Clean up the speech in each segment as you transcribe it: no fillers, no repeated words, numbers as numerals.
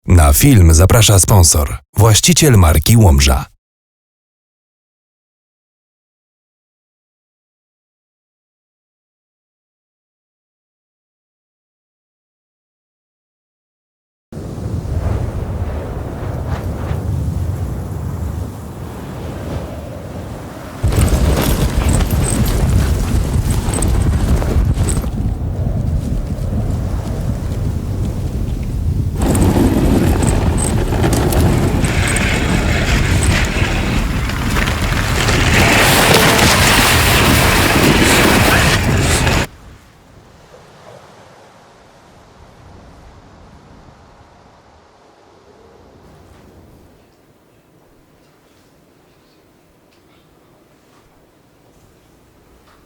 Na film zaprasza sponsor, właściciel marki Łomża.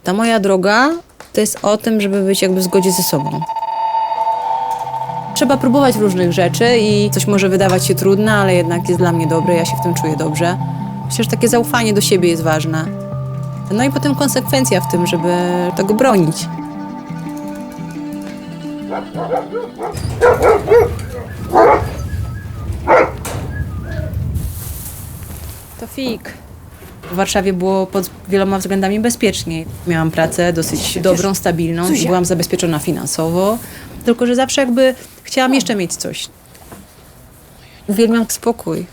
Ta moja droga to jest o tym, żeby być jakby w zgodzie ze sobą. Trzeba próbować różnych rzeczy i coś może wydawać się trudne, ale jednak jest dla mnie dobre, ja się w tym czuję dobrze. Myślę, że takie zaufanie do siebie jest ważne. No i potem konsekwencja w tym, żeby tego bronić. To fik. W Warszawie było pod wieloma względami bezpieczniej. Miałam pracę dosyć dobrą, stabilną, byłam zabezpieczona finansowo, tylko że zawsze jakby chciałam jeszcze mieć coś. Uwielbiam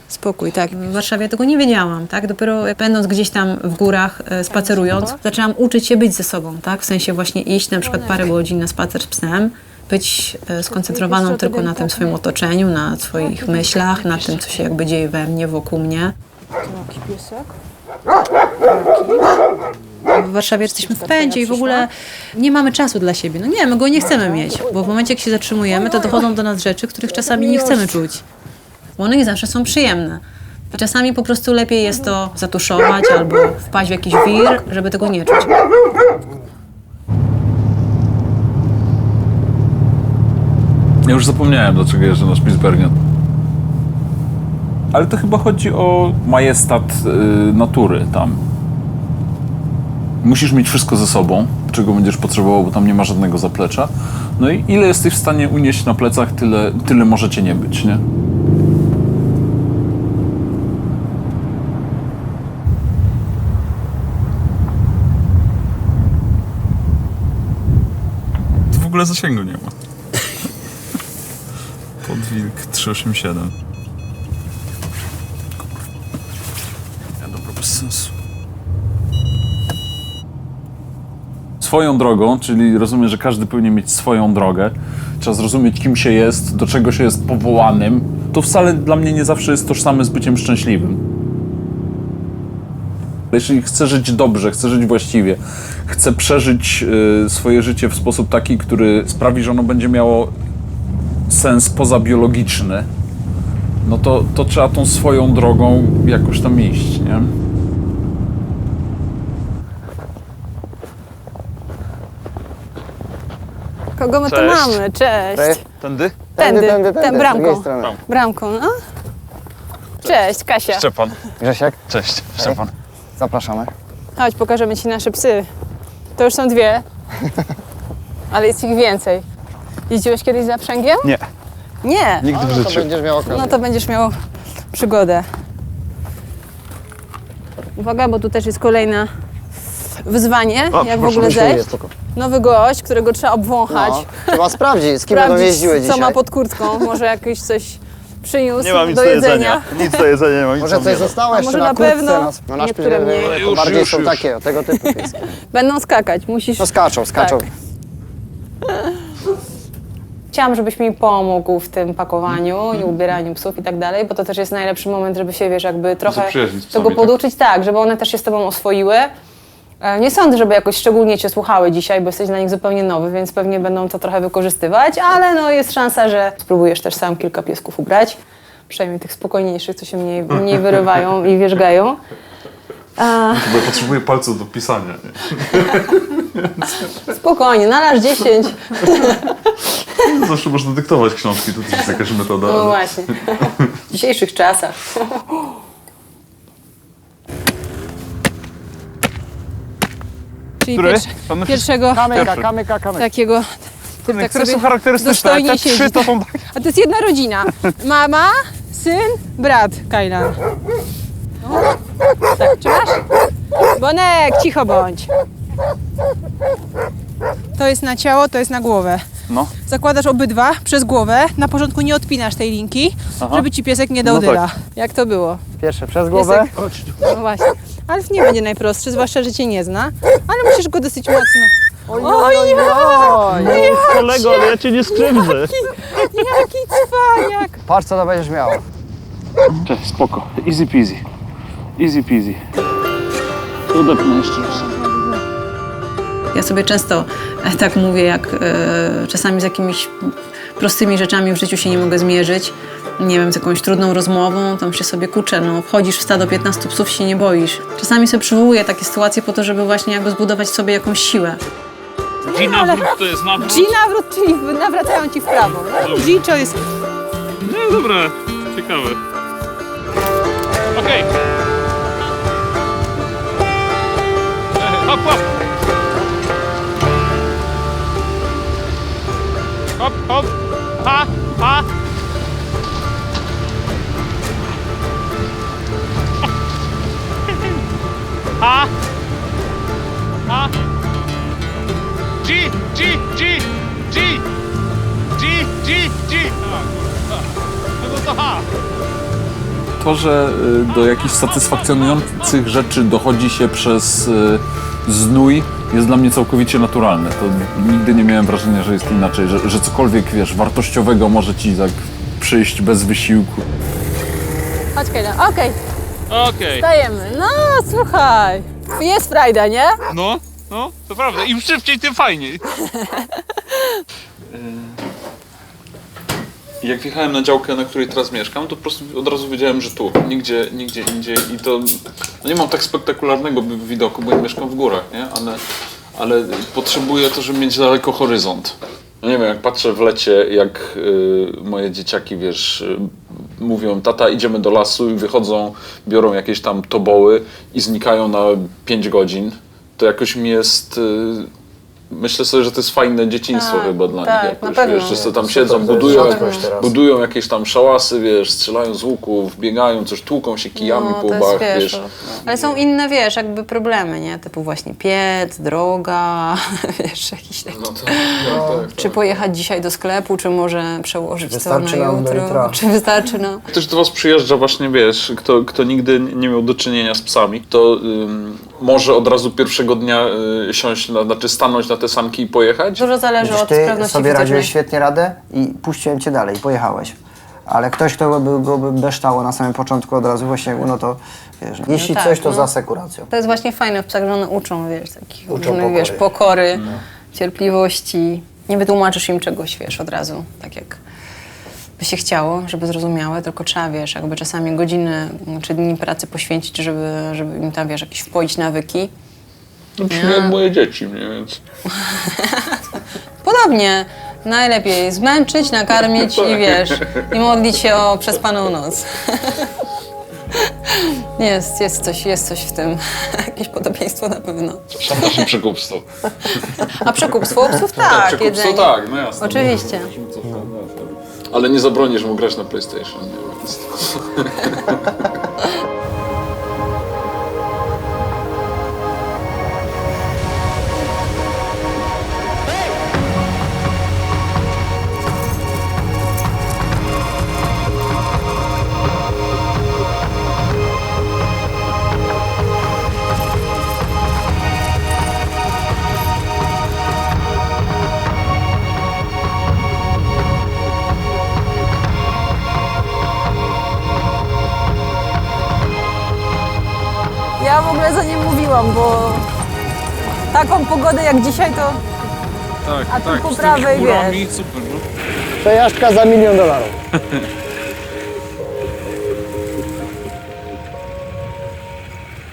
spokój, tak. W Warszawie tego nie wiedziałam, tak. Dopiero będąc gdzieś tam w górach, spacerując, zaczęłam uczyć się być ze sobą, tak. W sensie właśnie iść na przykład parę godzin na spacer z psem, być skoncentrowaną tylko na tym swoim otoczeniu, na swoich myślach, na tym, co się jakby dzieje we mnie, wokół mnie. Jaki piesek? W Warszawie jesteśmy w pędzie i w ogóle nie mamy czasu dla siebie. No nie, my go nie chcemy mieć, bo w momencie, jak się zatrzymujemy, to dochodzą do nas rzeczy, których czasami nie chcemy czuć. Bo one nie zawsze są przyjemne. I czasami po prostu lepiej jest to zatuszować albo wpaść w jakiś wir, żeby tego nie czuć. Ja już zapomniałem, dlaczego jeżdżę na Spitsbergen. Ale to chyba chodzi o majestat natury tam. Musisz mieć wszystko ze sobą, czego będziesz potrzebował, bo tam nie ma żadnego zaplecza. No i ile jesteś w stanie unieść na plecach, tyle możecie nie być, nie? Tu w ogóle zasięgu nie ma. Podwilk 387. Dobra, bez sensu. Swoją drogą, czyli rozumiem, że każdy powinien mieć swoją drogę. Trzeba zrozumieć, kim się jest, do czego się jest powołanym. To wcale dla mnie nie zawsze jest tożsame z byciem szczęśliwym. Jeśli chcę żyć dobrze, chcę żyć właściwie, chcę przeżyć swoje życie w sposób taki, który sprawi, że ono będzie miało sens pozabiologiczny, no to trzeba tą swoją drogą jakoś tam iść, nie? Kogo my tu Cześć. mamy? Cześć. Tędy? Tędy, bramką. Z drugiej strony. Bramką, no. Cześć, Kasia. Szczepan. Grzesiek, Cześć, Szczepan. zapraszamy. Chodź, pokażemy ci nasze psy. To już są dwie, ale jest ich więcej. Jeździłeś kiedyś za Przęgiem? Nie, Nie. nigdy w To życiu. będziesz miał okazję. No to będziesz miał przygodę. Uwaga, bo tu też jest kolejne wyzwanie, jak w ogóle zejść. Nowy gość, którego trzeba obwąchać. No, trzeba sprawdzić, z kim będą jeździły co dzisiaj. ma pod kurtką. Może jakieś coś przyniósł Nie mam nic do jedzenia. Nic do jedzenia nie mam. Może coś zostało jeszcze może na na kurtce. pewno. No, nasz Niektóre pies, mniej. to Już, bardziej już, są już. takie, tego typu pieski. Będą skakać, musisz... No skaczą. Tak. Chciałam, żebyś mi pomógł w tym pakowaniu i ubieraniu psów i tak dalej, bo to też jest najlepszy moment, żeby się, wiesz, jakby trochę Zaprzyjaźnić z psami, tego poduczyć, tak, żeby one też się z tobą oswoiły. Nie sądzę, żeby jakoś szczególnie cię słuchały dzisiaj, bo jesteś dla nich zupełnie nowy, więc pewnie będą to trochę wykorzystywać, ale no jest szansa, że spróbujesz też sam kilka piesków ubrać. Przynajmniej tych spokojniejszych, co się mniej wyrywają i wierzgają. Bo ja potrzebuję palców do pisania. Nie? Spokojnie, nalaż 10. Zawsze można dyktować książki, to też jest jakaś metoda. No ale- właśnie, w dzisiejszych czasach. Czyli Który? pierwszego Kamyka. takiego Ty tak Niektóre sobie są charakterystyczne, dostojnie te trzy siedzi. to są... A to jest jedna rodzina. Mama, syn, brat Kajlan. No. Tak, trzymasz? Bonek, cicho bądź. To jest na ciało, to jest na głowę. No. Zakładasz obydwa przez głowę. Na początku nie odpinasz tej linki, żeby ci piesek nie dał No tak. dyla. Jak to było? Pierwsze przez głowę. No właśnie. Ale nie będzie najprostszy, zwłaszcza, że cię nie zna. Ale musisz go dosyć mocno. Oj, Kolego, ale ja cię nie skrzywdzę. jaki cwaniak. Patrz co to będziesz miał. Cześć, spoko. Easy peasy. Easy peasy. Udepnę jeszcze raz. Ja sobie często tak mówię, jak czasami z jakimiś prostymi rzeczami w życiu się nie mogę zmierzyć. Nie wiem, z jakąś trudną rozmową, tam się sobie kurczę, no wchodzisz w stado 15 psów, się nie boisz. Czasami sobie przywołuję takie sytuacje po to, żeby właśnie jakby zbudować w sobie jakąś siłę. G nawrót to jest nawrót. G nawrót, czyli nawracają ci w prawo. G to jest... No dobra, ciekawe. Okej. Hop, hop. Hop, hop. Ha, ha. Ha. Ha. G, G, G, G. G, G, G. No to ha. To, że do jakichś satysfakcjonujących rzeczy dochodzi się przez znój, jest dla mnie całkowicie naturalne. To nigdy nie miałem wrażenia, że jest inaczej, że cokolwiek, wiesz, wartościowego może ci tak przyjść bez wysiłku. Chodź Kajlan, okej, Okej. dajemy. No słuchaj, jest frajda, nie? No, to prawda. Im szybciej, tym fajniej. Jak wjechałem na działkę, na której teraz mieszkam, to po prostu od razu wiedziałem, że tu, nigdzie indziej. I to no nie mam tak spektakularnego widoku, bo nie mieszkam w górach, nie? Ale potrzebuję to, żeby mieć daleko horyzont. No nie wiem, jak patrzę w lecie, jak moje dzieciaki, wiesz, mówią, tata, idziemy do lasu i wychodzą, biorą jakieś tam toboły i znikają na 5 godzin, to jakoś mi jest... Myślę sobie, że to jest fajne dzieciństwo chyba dla tak, nich na jakoś, pewno. wiesz, że sobie tam Super, siedzą, to jest rzadkość teraz. budują jakieś tam szałasy, wiesz, strzelają z łuków, biegają, coś tłuką się kijami po to łbach, jest, wiesz. Ale są inne, wiesz, jakby problemy, nie? Typu właśnie piec, droga, wiesz, jakieś takie... No to, tak. Czy pojechać dzisiaj do sklepu, czy może przełożyć to na Wystarczy nam do jutro? jutra. Czy wystarczy, no? Ktoś do was przyjeżdża właśnie, wiesz, kto nigdy nie miał do czynienia z psami, to może od razu pierwszego dnia stanąć na te sanki i pojechać? Dużo zależy od Ty sprawności sobie radziłeś fizycznej. świetnie radę i puściłem cię dalej, pojechałeś. Ale ktoś, kto go by beształo na samym początku od razu właśnie, no to wiesz, jeśli tak, coś, to no. z asekuracją. To jest właśnie fajne w psach, że one uczą, wiesz, takich Uczą różnych, pokory. wiesz, pokory, cierpliwości. Nie wytłumaczysz im czegoś, wiesz, od razu, tak jak by się chciało, żeby zrozumiałe, tylko trzeba, wiesz, jakby czasami godziny czy dni pracy poświęcić, żeby im tam, wiesz, jakieś wpoić nawyki. No, brzmi jak moje dzieci, nie? Więc... Podobnie. Najlepiej zmęczyć, nakarmić i wiesz, i modlić się o przespaną noc. Jest coś w tym. Jakieś podobieństwo na pewno. Szantaż i przekupstwo. A przekupstwo psów tak, Przekupstwo jedzenie. tak, no jasne. Oczywiście. Ale nie zabronisz mu grać na PlayStation, nie? Więc... Ja w ogóle za nie mówiłam, bo taką pogodę jak dzisiaj to... Tak, A tu po prawej, chmurami, super, no. Przejażdżka za $1 000 000.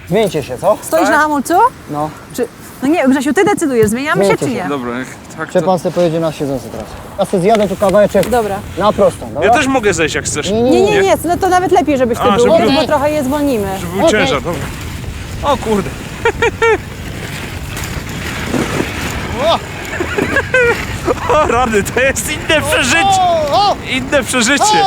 Zmieńcie się, co? Stoisz na hamulcu? No. Czy... No nie, Grzesiu, ty decydujesz, zmieniamy się Zmieńcie czy się. nie? Dobra, jak tak Czy pan sobie pojedzie na siedzący teraz? Ja sobie zjadę tu kawałeczek Dobra. na prostą, dobra? Ja też mogę zejść jak chcesz. Nie, no to nawet lepiej, żebyś ty A, był, żeby- bo trochę je zwolnimy. Żeby był ciężar, dobra. O kurde. O! O rany, to jest inne przeżycie! Inne przeżycie!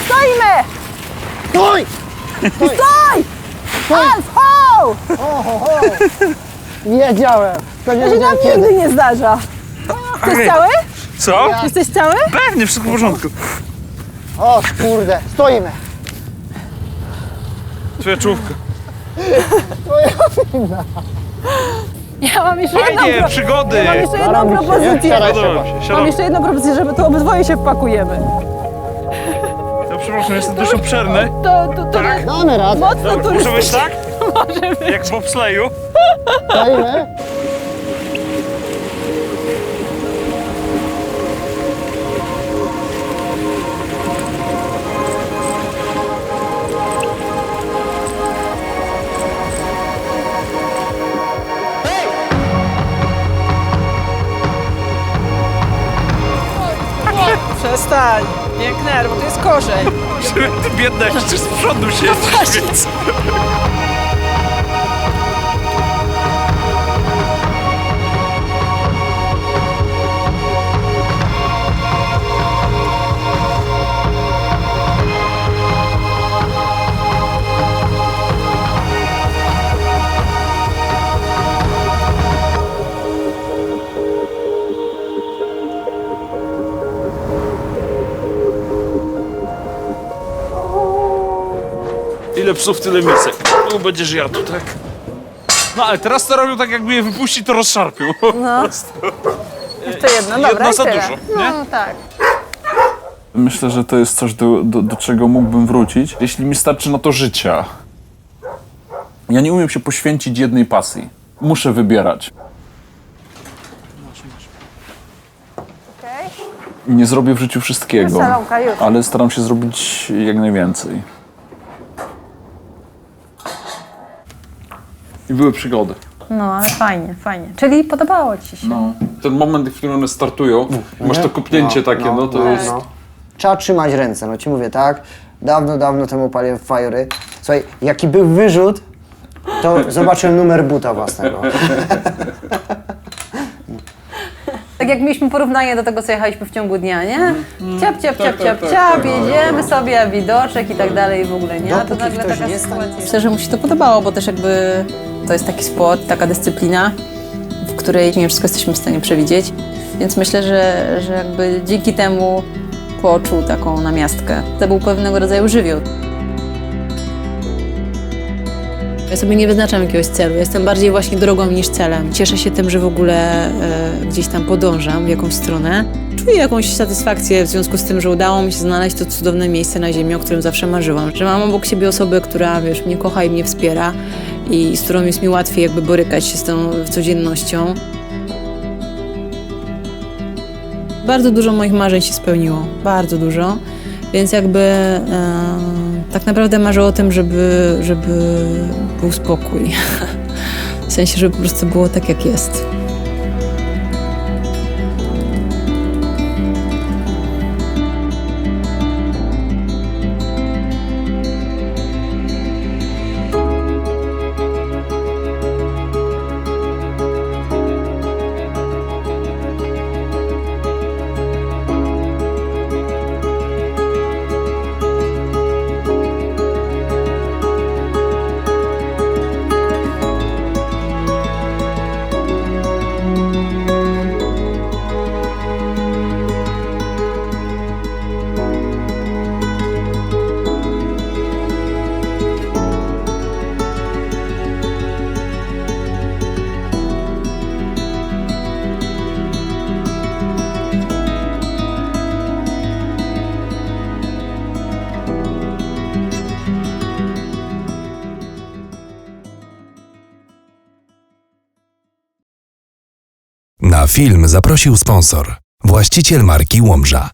Stoimy! Stój! Stój! Alf, ho! Wiedziałem. To się nam nigdy nie zdarza. Jesteś cały? Co? Jesteś cały? Pewnie, wszystko w porządku. O kurde, stoimy. Twoja czołówka. Ja mam jeszcze jedną, Fajnie, przygody! mam jeszcze jedną propozycję. Podoba mi się, Mam siadam. jeszcze jedną propozycję, żeby tu obydwoje się wpakujemy. Ja przepraszam, jestem dość obszerny. To Damy radę. mocno Może być turystyczne. tak? Może być. Jak w bobsleju? Stoimy. Przestań. Piękne, bo to jest korzeń. Ty biedna, jeszcze z przodu się więc... Ile psów, tyle misek. Tu będziesz jadł, tak? No ale teraz to robią tak, jakby je wypuści, to rozszarpią. No. Jeszcze jedno, dobra, Jedno i za tyle. dużo, nie? No tak. Myślę, że to jest coś, do czego mógłbym wrócić, jeśli mi starczy na to życia. Ja nie umiem się poświęcić jednej pasji. Muszę wybierać. Okej. Nie zrobię w życiu wszystkiego, Salonka, już. ale staram się zrobić jak najwięcej. I były przygody. No, ale fajnie, fajnie. Czyli podobało ci się. No. Ten moment, w którym one startują, masz to kopnięcie takie, no to jest... Trzeba trzymać ręce, no ci mówię, tak? Dawno temu paliłem fajory. Słuchaj, jaki był wyrzut, to zobaczyłem numer buta własnego. Tak jak mieliśmy porównanie do tego, co jechaliśmy w ciągu dnia, nie? Ciap, jedziemy sobie, widoczek i tak dalej w ogóle, nie? A to Dopóki nagle ktoś taka nie sytuacja. Myślę, że mu się to podobało, bo też jakby to jest taki sport, taka dyscyplina, w której nie wszystko jesteśmy w stanie przewidzieć. Więc myślę, że jakby dzięki temu poczuł taką namiastkę. To był pewnego rodzaju żywioł. Ja sobie nie wyznaczam jakiegoś celu. Jestem bardziej właśnie drogą niż celem. Cieszę się tym, że w ogóle gdzieś tam podążam w jakąś stronę. Czuję jakąś satysfakcję w związku z tym, że udało mi się znaleźć to cudowne miejsce na ziemi, o którym zawsze marzyłam. Że mam obok siebie osobę, która, wiesz, mnie kocha i mnie wspiera i z którą jest mi łatwiej jakby borykać się z tą codziennością. Bardzo dużo moich marzeń się spełniło. Bardzo dużo. Więc jakby tak naprawdę marzę o tym, żeby był spokój. W sensie, żeby po prostu było tak, jak jest. Na film zaprosił sponsor, właściciel marki Łomża.